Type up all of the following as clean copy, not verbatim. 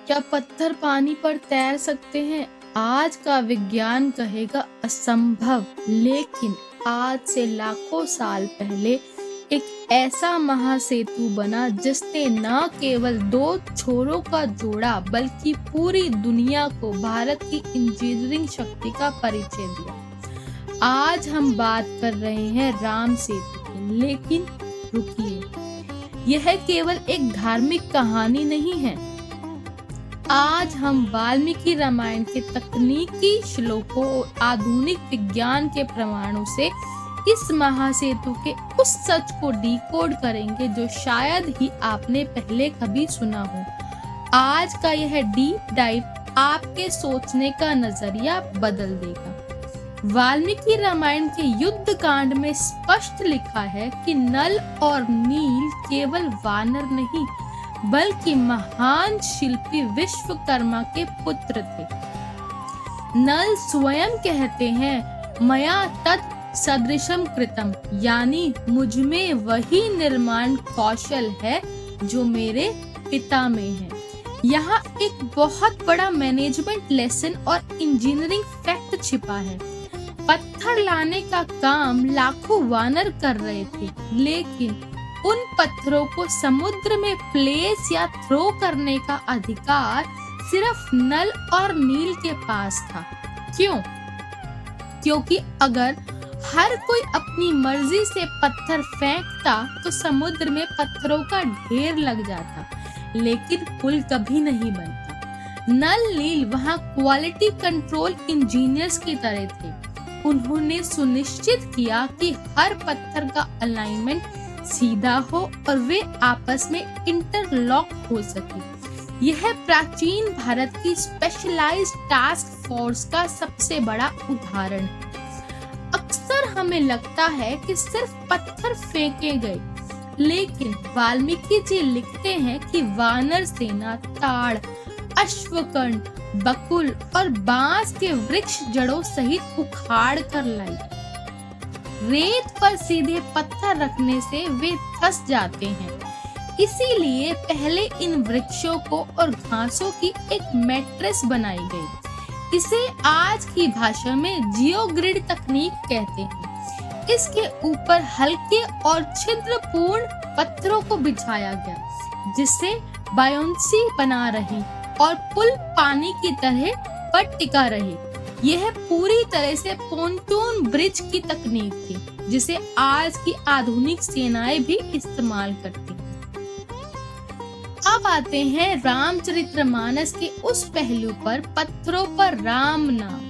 क्या पत्थर पानी पर तैर सकते हैं? आज का विज्ञान कहेगा असंभव, लेकिन आज से लाखों साल पहले एक ऐसा महासेतु बना जिसने न केवल दो छोरों का जोड़ा बल्कि पूरी दुनिया को भारत की इंजीनियरिंग शक्ति का परिचय दिया। आज हम बात कर रहे हैं राम सेतु की, लेकिन रुकिए, यह केवल एक धार्मिक कहानी नहीं है। आज हम वाल्मीकि रामायण के तकनीकी श्लोकों और आधुनिक विज्ञान के प्रमाणों से इस महासेतु के उस सच को डिकोड करेंगे जो शायद ही आपने पहले कभी सुना हो। आज का यह डीप डाइव आपके सोचने का नजरिया बदल देगा। वाल्मीकि रामायण के युद्ध कांड में स्पष्ट लिखा है कि नल और नील केवल वानर नहीं बल्कि महान शिल्पी विश्वकर्मा के पुत्र थे। नल स्वयं कहते हैं, मया तत् सदृशम कृतम, यानी मुझ में वही निर्माण कौशल है जो मेरे पिता में है। यहाँ एक बहुत बड़ा मैनेजमेंट लेसन और इंजीनियरिंग फैक्ट छिपा है। पत्थर लाने का काम लाखों वानर कर रहे थे, लेकिन उन पत्थरों को समुद्र में प्लेस या थ्रो करने का अधिकार सिर्फ नल और नील के पास था। क्यों? क्योंकि अगर हर कोई अपनी मर्जी से पत्थर फेंकता तो समुद्र में पत्थरों का ढेर लग जाता, लेकिन पुल कभी नहीं बनता। नल नील वहाँ क्वालिटी कंट्रोल इंजीनियर्स की तरह थे। उन्होंने सुनिश्चित किया कि हर पत्थर का अलाइनमेंट सीधा हो और वे आपस में इंटरलॉक हो सके। यह प्राचीन भारत की स्पेशलाइज्ड टास्क फोर्स का सबसे बड़ा उदाहरण है। अक्सर हमें लगता है कि सिर्फ पत्थर फेंके गए, लेकिन वाल्मीकि जी लिखते हैं कि वानर सेना ताड़, अश्वकर्ण, बकुल और बांस के वृक्ष जड़ों सहित उखाड़ कर लाई। रेत पर सीधे पत्थर रखने से वे फंस जाते हैं, इसीलिए पहले इन वृक्षों को और घासों की एक मैट्रेस बनाई गई। इसे आज की भाषा में जियोग्रिड तकनीक कहते हैं। इसके ऊपर हल्के और छिद्रपूर्ण पत्थरों को बिछाया गया, जिससे बायोंसी बना रहे और पुल पानी की तरह पर टिका रहे। यह पूरी तरह से पोंटून ब्रिज की तकनीक थी, जिसे आज की आधुनिक सेनाएं भी इस्तेमाल करती हैं। अब आते हैं रामचरितमानस के उस पहलू पर, पत्थरों पर राम नाम।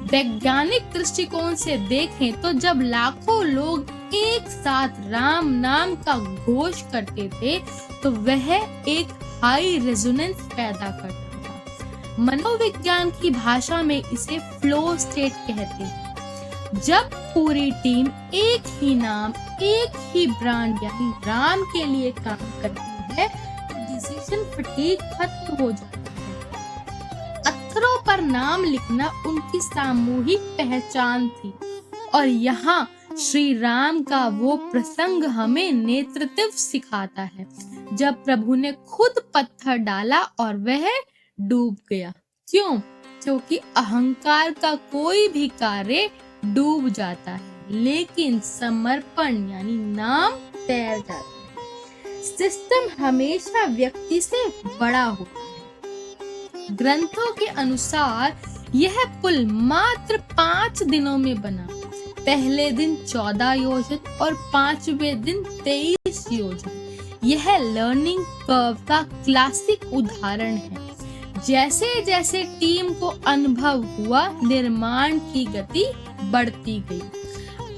वैज्ञानिक दृष्टिकोण से देखें तो जब लाखों लोग एक साथ राम नाम का घोष करते थे तो वह एक हाई रेजोनेंस पैदा करता। मनोविज्ञान की भाषा में इसे फ्लो स्टेट कहते हैं। जब पूरी टीम एक ही नाम, एक ही ब्रांड यानी राम के लिए काम करती है तो डिसीजन फटीग खत्म हो जाता है। पत्थरों पर नाम लिखना उनकी सामूहिक पहचान थी, और यहाँ श्री राम का वो प्रसंग हमें नेतृत्व सिखाता है, जब प्रभु ने खुद पत्थर डाला और वह डूब गया। क्यों? क्योंकि अहंकार का कोई भी कार्य डूब जाता है, लेकिन समर्पण यानी नाम तैर जाता है। सिस्टम हमेशा व्यक्ति से बड़ा होता है। ग्रंथों के अनुसार यह पुल मात्र 5 दिनों में बना। पहले दिन 14 योजन और 5वें दिन 23 योजन। यह लर्निंग कर्व का क्लासिक उदाहरण है। जैसे जैसे टीम को अनुभव हुआ, निर्माण की गति बढ़ती गई।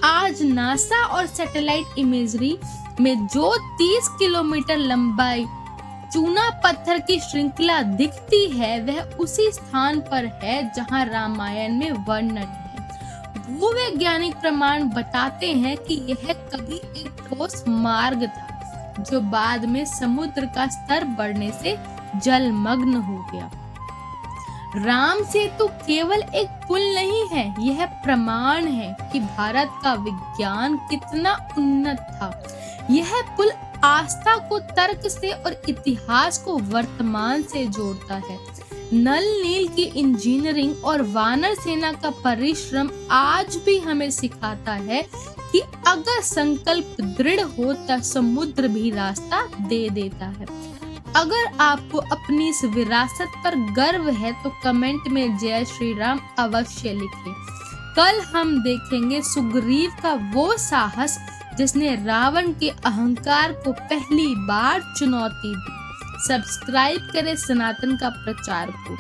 आज नासा और सैटेलाइट इमेजरी में जो 30 किलोमीटर लंबाई चूना पत्थर की श्रृंखला दिखती है, वह उसी स्थान पर है जहां रामायण में वर्णन है। भूवैज्ञानिक प्रमाण बताते हैं कि यह कभी एक ठोस मार्ग था, जो बाद में समुद्र का स्तर बढ़ने से जलमग्न हो गया। राम सेतु केवल एक पुल नहीं है, यह प्रमाण है कि भारत का विज्ञान कितना उन्नत था। यह पुल आस्था को तर्क से और इतिहास को वर्तमान से जोड़ता है। नल नील की इंजीनियरिंग और वानर सेना का परिश्रम आज भी हमें सिखाता है कि अगर संकल्प दृढ़ हो तो समुद्र भी रास्ता दे देता है। अगर आपको अपनी इस विरासत पर गर्व है तो कमेंट में जय श्री राम अवश्य लिखें। कल हम देखेंगे सुग्रीव का वो साहस जिसने रावण के अहंकार को पहली बार चुनौती दी। सब्सक्राइब करें सनातन का प्रचार को।